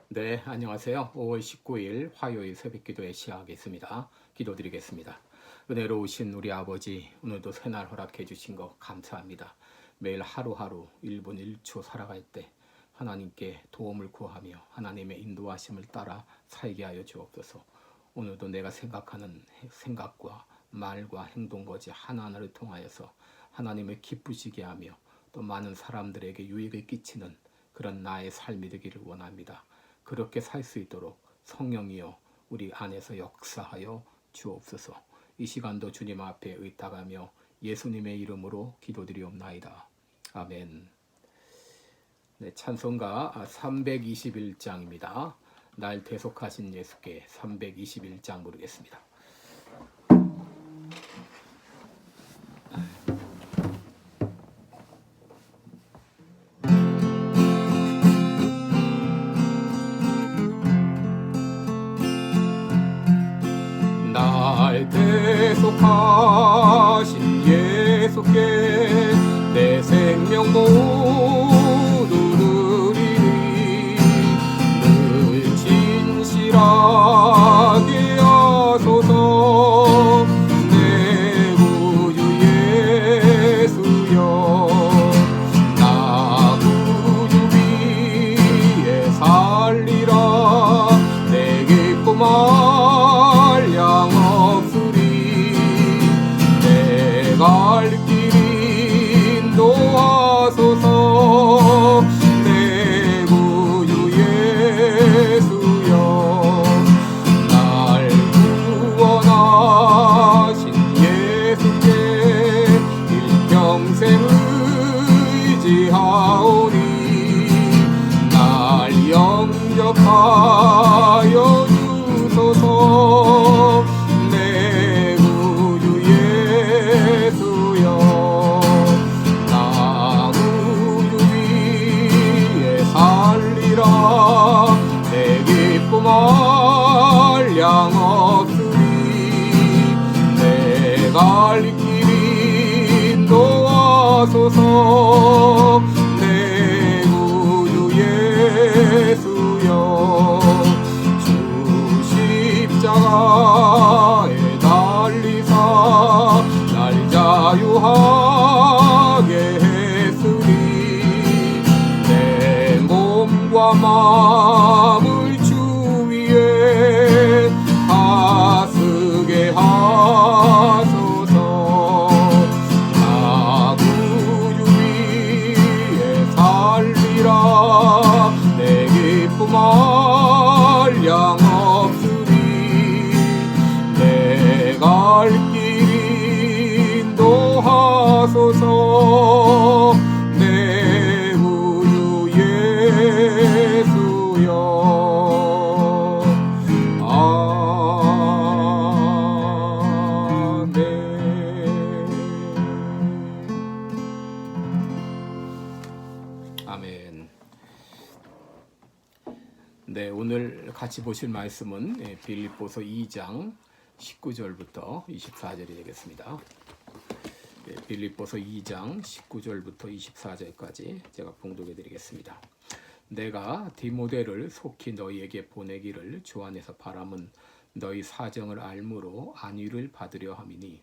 네, 안녕하세요. 5월 19일 화요일 새벽기도에 시작하겠습니다. 기도드리겠습니다. 은혜로우신 우리 아버지, 오늘도 새날 허락해 주신 것 감사합니다. 매일 하루하루 1분 1초 살아갈 때 하나님께 도움을 구하며 하나님의 인도하심을 따라 살게 하여 주옵소서. 오늘도 내가 생각하는 생각과 말과 행동 거지 하나하나를 통하여서 하나님을 기쁘시게 하며 또 많은 사람들에게 유익을 끼치는 그런 나의 삶이 되기를 원합니다. 그렇게 살 수 있도록 성령이여 우리 안에서 역사하여 주옵소서. 이 시간도 주님 앞에 의탁하며 예수님의 이름으로 기도드리옵나이다. 아멘. 네, 찬송가 321장입니다. 날 대속하신 예수께 321장 부르겠습니다. 날 대속하신 예수께 내 생명 모두 드리리. 늘 진실하게 하소서. 내 구주 예수여, 나 구주 위에 살리라. 내 기쁨아 갈 길 인도하소서. 내 구주 예수여, 날 구원하신 예수께 일평생 의지하오니 날 영접하여 주소서. 양없으리. 내 갈 길 인도하소서. 내 구주 예수여, 주 십자가에 달리사 날 자유하게 했으니 내 몸과 마음을 주 위에 하쓰게 하소서. 나 구주 위에 살리라. 내 기쁨 한량없으리. 내 갈 길 인도하소서. 내 구주 예수여. 아멘. 네, 오늘 같이 보실 말씀은 빌립보서 2장 19절부터 24절이 되겠습니다. 빌립보서 2장 19절부터 24절까지 제가 봉독해 드리겠습니다. 내가 디모데를 속히 너희에게 보내기를 주 안에서 바람은 너희 사정을 알므로 안위를 받으려 함이니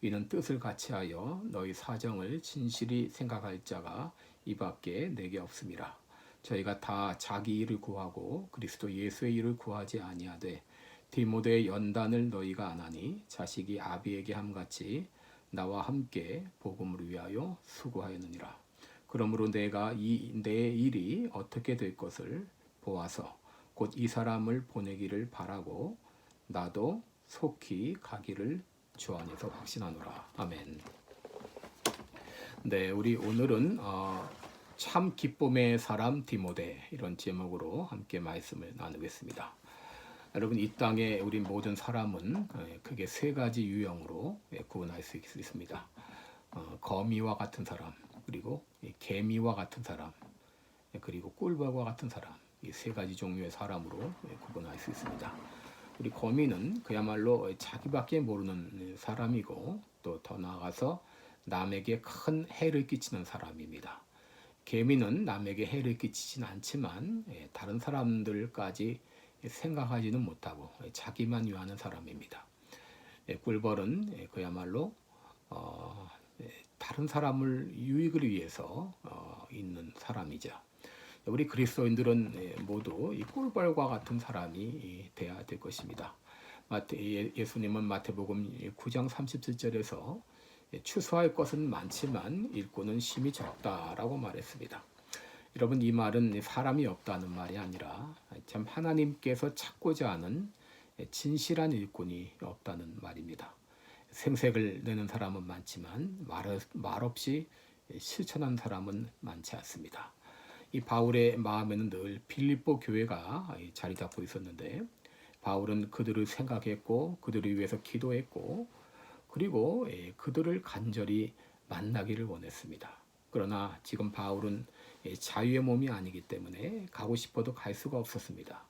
이는 뜻을 같이하여 너희 사정을 진실히 생각할 자가 이밖에 내게 없음이라. 저희가 다 자기 일을 구하고 그리스도 예수의 일을 구하지 아니하되 디모데의 연단을 너희가 안하니 자식이 아비에게 함같이 나와 함께 복음을 위하여 수고하였느니라. 그러므로 내가 내 일이 어떻게 될 것을 보아서 곧 이 사람을 보내기를 바라고 나도 속히 가기를 주 안에서 확신하노라. 아멘. 네, 우리 오늘은 참 기쁨의 사람 디모데 이런 제목으로 함께 말씀을 나누겠습니다. 여러분, 이 땅에 우리 모든 사람은 크게 세 가지 유형으로 구분할 수 있습니다. 거미와 같은 사람, 그리고 개미와 같은 사람, 그리고 꿀벌과 같은 사람, 이 세 가지 종류의 사람으로 구분할 수 있습니다. 우리 거미는 그야말로 자기밖에 모르는 사람이고 또 더 나아가서 남에게 큰 해를 끼치는 사람입니다. 계민은 남에게 해를 끼치진 않지만 다른 사람들까지 생각하지는 못하고 자기만 위하는 사람입니다. 꿀벌은 그야말로 다른 사람을 유익을 위해서 있는 사람이죠. 우리 그리스도인들은 모두 이 꿀벌과 같은 사람이 돼야 될 것입니다. 예수님은 마태복음 9장 37절에서 추수할 것은 많지만 일꾼은 심히 적다라고 말했습니다. 여러분, 이 말은 사람이 없다는 말이 아니라 참 하나님께서 찾고자 하는 진실한 일꾼이 없다는 말입니다. 생색을 내는 사람은 많지만 말없이 실천한 사람은 많지 않습니다. 이 바울의 마음에는 늘 빌립보 교회가 자리 잡고 있었는데, 바울은 그들을 생각했고 그들을 위해서 기도했고 그리고 그들을 간절히 만나기를 원했습니다. 그러나 지금 바울은 자유의 몸이 아니기 때문에 가고 싶어도 갈 수가 없었습니다.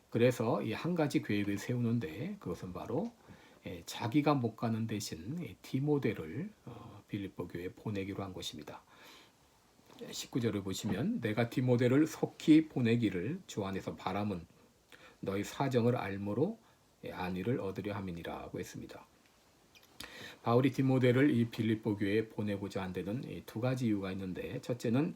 그래서 이 한 가지 계획을 세우는데, 그것은 바로 자기가 못 가는 대신 디모데를 빌립보 교회에 보내기로 한 것입니다. 19절을 보시면, 내가 디모데를 속히 보내기를 주 안에서 바람은 너희 사정을 알므로 안위를 얻으려 함이니라고 했습니다. 바울이 디모데를 이 빌립보 교회에 보내고자 한 데는 두 가지 이유가 있는데, 첫째는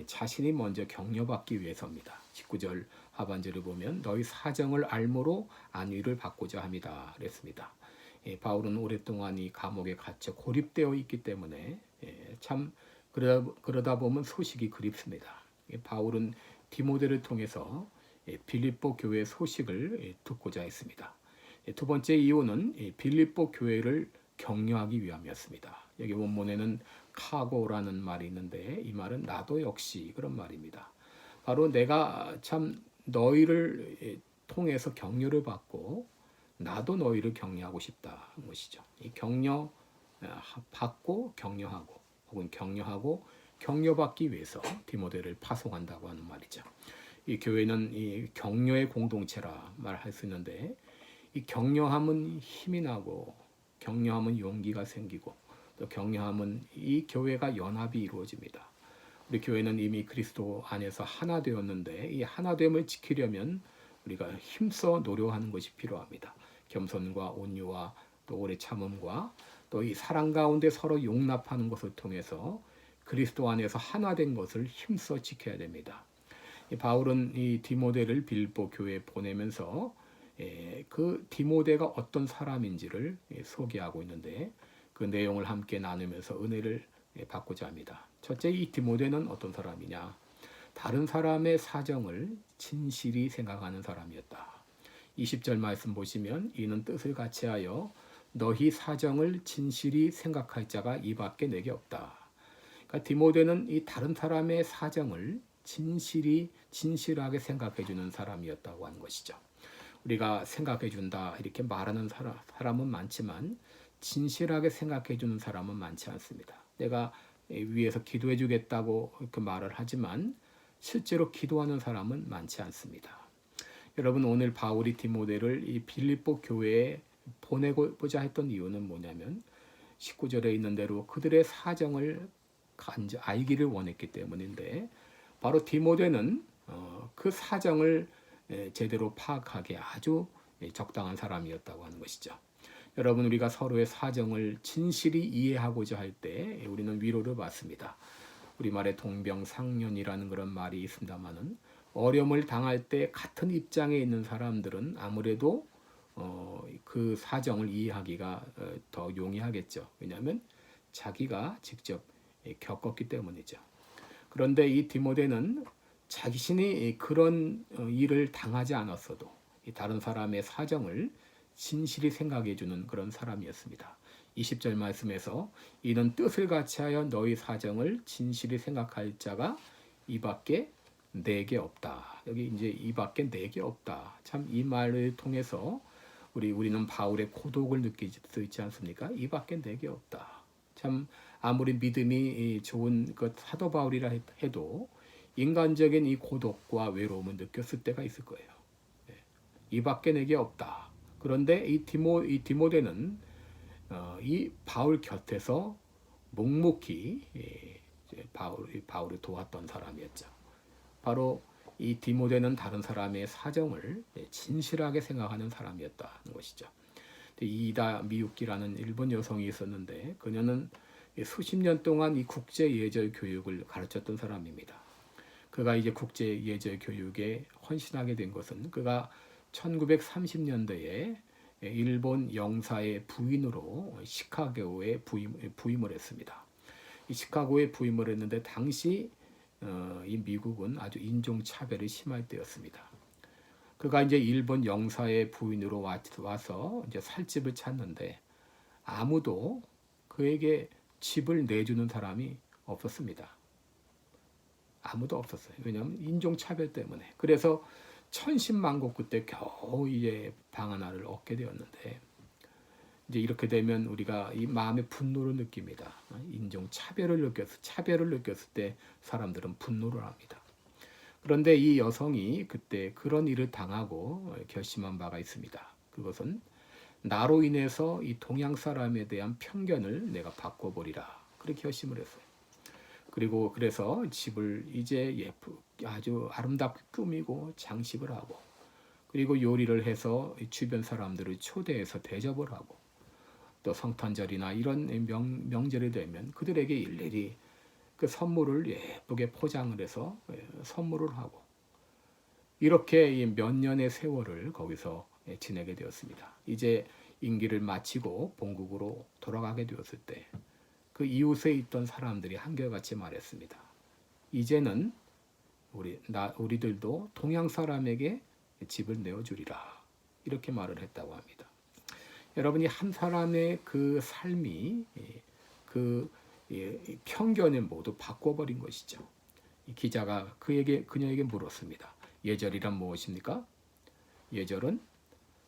자신이 먼저 격려받기 위해서입니다. 19절 하반절을 보면 너희 사정을 알므로 안위를 받고자 합니다 그랬습니다. 바울은 오랫동안 이 감옥에 갇혀 고립되어 있기 때문에 참 그러다 보면 소식이 그립습니다. 바울은 디모데를 통해서 빌립보 교회 소식을 듣고자 했습니다. 두 번째 이유는 빌립보 교회를 격려하기 위함이었습니다. 여기 원문에는 카고라는 말이 있는데, 이 말은 나도 역시 그런 말입니다. 바로 내가 참 너희를 통해서 격려를 받고 나도 너희를 격려하고 싶다는 것이죠. 이 격려 받고 격려하고 혹은 격려하고 격려받기 위해서 디모데를 파송한다고 하는 말이죠. 이 교회는 이 격려의 공동체라 말할 수 있는데, 이 격려함은 힘이 나고 격려함은 용기가 생기고 또 격려함은 이 교회가 연합이 이루어집니다. 우리 교회는 이미 그리스도 안에서 하나 되었는데, 이 하나됨을 지키려면 우리가 힘써 노력하는 것이 필요합니다. 겸손과 온유와 또 오래 참음과 또 이 사랑 가운데 서로 용납하는 것을 통해서 그리스도 안에서 하나 된 것을 힘써 지켜야 됩니다. 바울은 이 디모데를 빌립보 교회에 보내면서 그 디모데가 어떤 사람인지를 소개하고 있는데, 그 내용을 함께 나누면서 은혜를 받고자 합니다. 첫째, 이 디모데는 어떤 사람이냐? 다른 사람의 사정을 진실이 생각하는 사람이었다. 20절 말씀 보시면, 이는 뜻을 같이하여 너희 사정을 진실이 생각할 자가 이밖에 내게 없다. 그러니까 디모데는 이 다른 사람의 사정을 진실하게 생각해 주는 사람이었다고 하는 것이죠. 우리가 생각해 준다 이렇게 말하는 사람은 많지만 진실하게 생각해 주는 사람은 많지 않습니다. 내가 위에서 기도해 주겠다고 그 말을 하지만 실제로 기도하는 사람은 많지 않습니다. 여러분, 오늘 바울이 디모데를 이 빌립보 교회에 보내고자 했던 이유는 뭐냐면, 19절에 있는 대로 그들의 사정을 알기를 원했기 때문인데, 바로 디모데는 그 사정을 제대로 파악하기에 아주 적당한 사람이었다고 하는 것이죠. 여러분, 우리가 서로의 사정을 진실이 이해하고자 할 때 우리는 위로를 받습니다. 우리말에 동병상련이라는 그런 말이 있습니다만은, 어려움을 당할 때 같은 입장에 있는 사람들은 아무래도 그 사정을 이해하기가 더 용이하겠죠. 왜냐하면 자기가 직접 겪었기 때문이죠. 그런데 이 디모데는 자신이 그런 일을 당하지 않았어도 다른 사람의 사정을 진실히 생각해 주는 그런 사람이었습니다. 20절 말씀에서 이는 뜻을 같이하여 너희 사정을 진실히 생각할 자가 이밖에 내게 없다. 여기 이제 이밖에 내게 없다. 참 이 말을 통해서 우리는 바울의 고독을 느낄 수 있지 않습니까? 이밖에 내게 없다. 참 아무리 믿음이 좋은 그 사도 바울이라 해도 인간적인 이 고독과 외로움을 느꼈을 때가 있을 거예요. 이밖에 내게 없다. 그런데 이 디모데는 이 바울 곁에서 묵묵히 바울이 도왔던 사람이었죠. 바로 이 디모데는 다른 사람의 사정을 진실하게 생각하는 사람이었다는 것이죠. 이다 미유키라는 일본 여성이 있었는데 그녀는 수십 년 동안 이 국제 예절 교육을 가르쳤던 사람입니다. 그가 이제 국제 예절 교육에 헌신하게 된 것은 그가 1930년대에 일본 영사의 부인으로 시카고에 부임을 했습니다. 이 시카고에 부임을 했는데 당시 이 미국은 아주 인종 차별이 심할 때였습니다. 그가 이제 일본 영사의 부인으로 와서 이제 살 집을 찾는데 아무도 그에게 집을 내주는 사람이 없었습니다. 아무도 없었어요. 왜냐하면 인종 차별 때문에. 그래서 천신만고 그때 겨우 이제 방 하나를 얻게 되었는데 이제 이렇게 되면 우리가 이 마음의 분노를 느낍니다. 인종 차별을 느꼈을 때 사람들은 분노를 합니다. 그런데 이 여성이 그때 그런 일을 당하고 결심한 바가 있습니다. 그것은 나로 인해서 이 동양 사람에 대한 편견을 내가 바꿔버리라. 그렇게 결심을 했어요. 그리고 그래서 집을 이제 아주 아름답게 꾸미고 장식을 하고 그리고 요리를 해서 주변 사람들을 초대해서 대접을 하고 또 성탄절이나 이런 명절이 되면 그들에게 일일이 그 선물을 예쁘게 포장을 해서 선물을 하고 이렇게 몇 년의 세월을 거기서 지내게 되었습니다. 이제 임기를 마치고 본국으로 돌아가게 되었을 때 그 이웃에 있던 사람들이 한결같이 말했습니다. 이제는 우리들도 동양 사람에게 집을 내어주리라. 이렇게 말을 했다고 합니다. 여러분이 한 사람의 그 삶이 그 편견을 모두 바꿔버린 것이죠. 이 기자가 그녀에게 물었습니다. 예절이란 무엇입니까? 예절은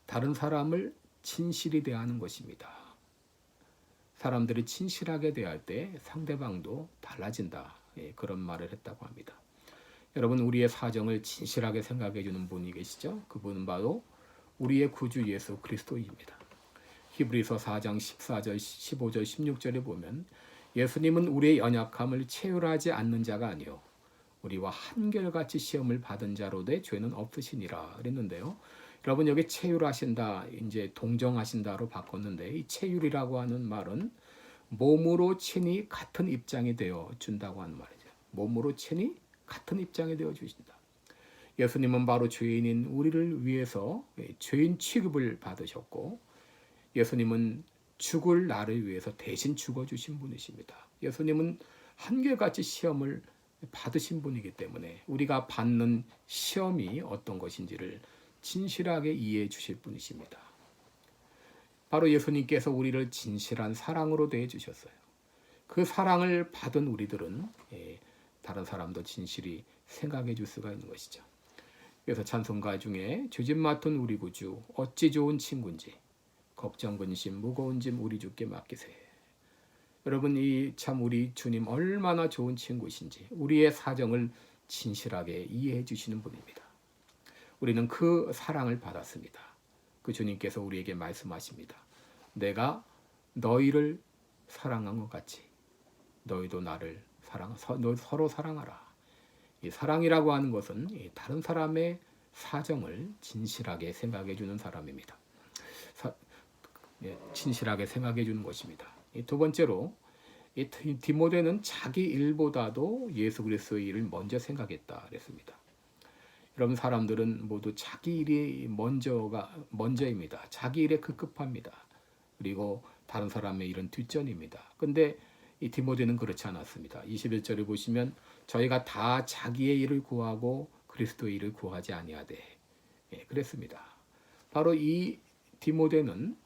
다른 사람을 진실히 대하는 것입니다. 사람들이 진실하게 대할 때 상대방도 달라진다. 그런 말을 했다고 합니다. 여러분 우리의 사정을 진실하게 생각해 주는 분이 계시죠? 그분은 바로 우리의 구주 예수 그리스도입니다. 히브리서 4장 14절, 15절, 16절에 보면 예수님은 우리의 연약함을 체휼하지 않는 자가 아니요 우리와 한결같이 시험을 받은 자로 되 죄는 없으시니라 그랬는데요. 여러분 여기 체휼하신다, 이제 동정하신다로 바꿨는데 이 체휼이라고 하는 말은 몸으로 친히 같은 입장이 되어 준다고 하는 말이죠. 몸으로 친히 같은 입장이 되어 주신다. 예수님은 바로 죄인인 우리를 위해서 죄인 취급을 받으셨고 예수님은 죽을 나를 위해서 대신 죽어주신 분이십니다. 예수님은 한결같이 시험을 받으신 분이기 때문에 우리가 받는 시험이 어떤 것인지를 진실하게 이해해 주실 분이십니다. 바로 예수님께서 우리를 진실한 사랑으로 대해 주셨어요. 그 사랑을 받은 우리들은 다른 사람도 진실히 생각해 줄 수가 있는 것이죠. 그래서 찬송가 중에 주집 맡은 우리 구주 어찌 좋은 친구인지 걱정 근심 무거운 짐 우리 주께 맡기세. 여러분 이 참 우리 주님 얼마나 좋은 친구신지 우리의 사정을 진실하게 이해해 주시는 분입니다. 우리는 그 사랑을 받았습니다. 그 주님께서 우리에게 말씀하십니다. 내가 너희를 사랑한 것 같이 너희도 나를 서로 사랑하라. 이 사랑이라고 하는 것은 다른 사람의 사정을 진실하게 생각해 주는 사람입니다. 진실하게 생각해 주는 것입니다. 두 번째로 디모데는 자기 일보다도 예수 그리스도의 일을 먼저 생각했다 그랬습니다. 여러분 사람들은 모두 자기 일이 먼저입니다. 자기 일에 급급합니다. 그리고 다른 사람의 일은 뒷전입니다. 근데 이 디모데는 그렇지 않았습니다. 21절을 보시면 저희가 다 자기의 일을 구하고 그리스도의 일을 구하지 아니하되 그랬습니다. 바로 이 디모데는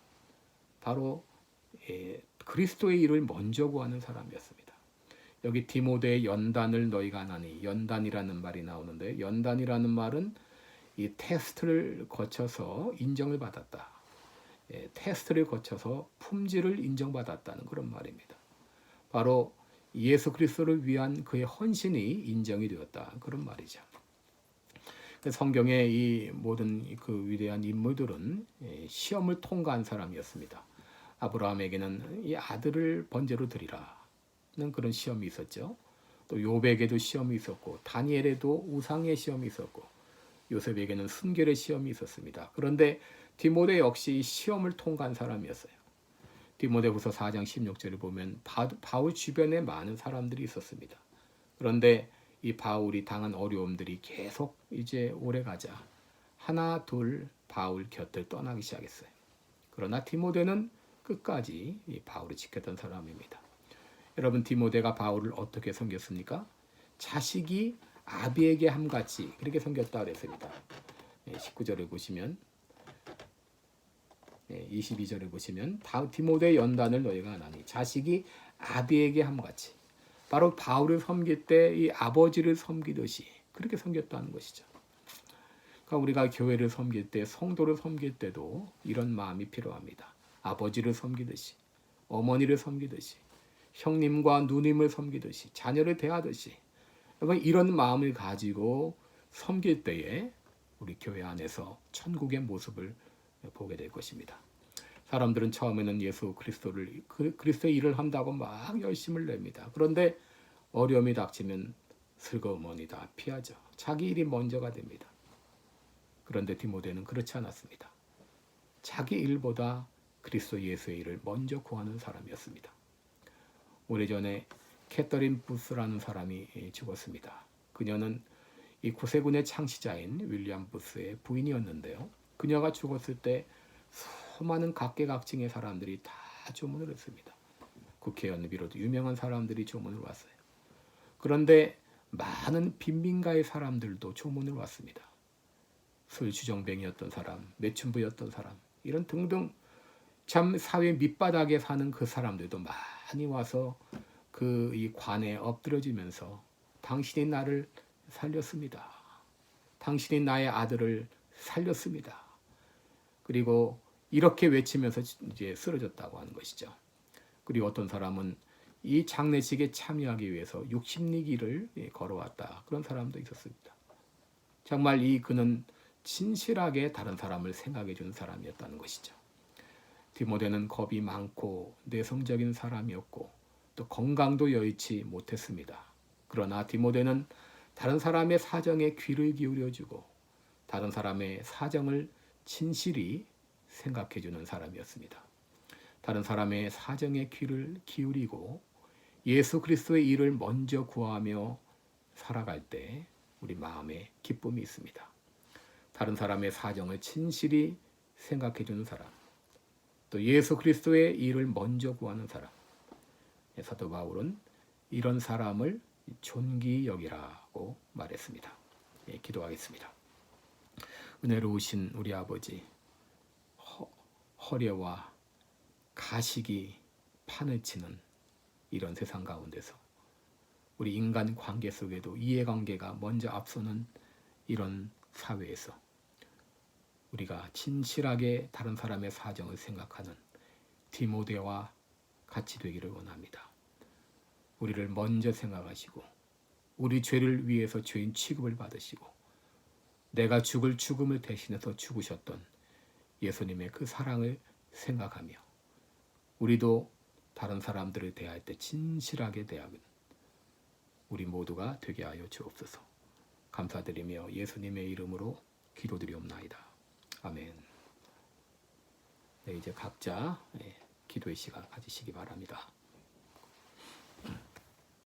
바로 그리스도의 일을 먼저 구하는 사람이었습니다. 여기 디모데의 연단을 너희가 하나니 연단이라는 말이 나오는데 연단이라는 말은 이 테스트를 거쳐서 인정을 받았다. 테스트를 거쳐서 품질을 인정받았다는 그런 말입니다. 바로 예수 그리스도를 위한 그의 헌신이 인정이 되었다. 그런 말이죠. 성경의 이 모든 그 위대한 인물들은 시험을 통과한 사람이었습니다. 아브라함에게는 이 아들을 번제로 드리라는 그런 시험이 있었죠. 또 요백에도 시험이 있었고 다니엘에도 우상의 시험이 있었고 요셉에게는 순결의 시험이 있었습니다. 그런데 디모데 역시 시험을 통과한 사람이었어요. 디모데후서 4장 16절을 보면 바울 주변에 많은 사람들이 있었습니다. 그런데 이 바울이 당한 어려움들이 계속 이제 오래가자 하나 둘 바울 곁을 떠나기 시작했어요. 그러나 디모데는 끝까지 이 바울을 지켰던 사람입니다. 여러분, 디모데가 바울을 어떻게 섬겼습니까? 자식이 아비에게 함같이 그렇게 섬겼다 그랬습니다. 19절에 보시면 22절에 보시면 디모데 연단을 너희가 하나니 자식이 아비에게 함같이 바로 바울을 섬길 때 이 아버지를 섬기듯이 그렇게 섬겼다는 것이죠. 그러니까 우리가 교회를 섬길 때 성도를 섬길 때도 이런 마음이 필요합니다. 아버지를 섬기듯이 어머니를 섬기듯이 형님과 누님을 섬기듯이 자녀를 대하듯이 이런 마음을 가지고 섬길 때에 우리 교회 안에서 천국의 모습을 보게 될 것입니다. 사람들은 처음에는 예수 그리스도의 일을 한다고 막 열심을 냅니다. 그런데 어려움이 닥치면 슬그머니 다 피하죠. 자기 일이 먼저가 됩니다. 그런데 디모데는 그렇지 않았습니다. 자기 일보다 그리스도 예수의 일을 먼저 구하는 사람이었습니다. 오래전에 캐서린 부스라는 사람이 죽었습니다. 그녀는 이 구세군의 창시자인 윌리엄 부스의 부인이었는데요. 그녀가 죽었을 때 수많은 각계각층의 사람들이 다 조문을 했습니다. 국회의원을 비롯 유명한 사람들이 조문을 왔어요. 그런데 많은 빈민가의 사람들도 조문을 왔습니다. 술 주정뱅이였던 사람, 매춘부였던 사람, 이런 등등 참 사회 밑바닥에 사는 그 사람들도 많이 와서 그 이 관에 엎드려지면서 당신이 나를 살렸습니다. 당신이 나의 아들을 살렸습니다. 그리고 이렇게 외치면서 이제 쓰러졌다고 하는 것이죠. 그리고 어떤 사람은 이 장례식에 참여하기 위해서 60리길을 걸어왔다. 그런 사람도 있었습니다. 정말 그는 진실하게 다른 사람을 생각해 주는 사람이었다는 것이죠. 디모데는 겁이 많고 내성적인 사람이었고 또 건강도 여의치 못했습니다. 그러나 디모데는 다른 사람의 사정에 귀를 기울여주고 다른 사람의 사정을 진실히 생각해 주는 사람이었습니다. 다른 사람의 사정에 귀를 기울이고 예수 그리스도의 일을 먼저 구하며 살아갈 때 우리 마음에 기쁨이 있습니다. 다른 사람의 사정을 진실히 생각해 주는 사람, 또 예수 그리스도의 일을 먼저 구하는 사람. 사도 바울은 이런 사람을 존귀히 여기라고 말했습니다. 기도하겠습니다. 은혜로우신 우리 아버지, 허례와 가식이 판을 치는 이런 세상 가운데서 우리 인간 관계 속에도 이해관계가 먼저 앞서는 이런 사회에서 우리가 진실하게 다른 사람의 사정을 생각하는 디모데와 같이 되기를 원합니다. 우리를 먼저 생각하시고 우리 죄를 위해서 죄인 취급을 받으시고 내가 죽을 죽음을 대신해서 죽으셨던 예수님의 그 사랑을 생각하며 우리도 다른 사람들을 대할 때 진실하게 대하는 우리 모두가 되게 하여 주옵소서. 감사드리며 예수님의 이름으로 기도드리옵나이다. 아멘. 네, 이제 각자 기도의 시간 가지시기 바랍니다.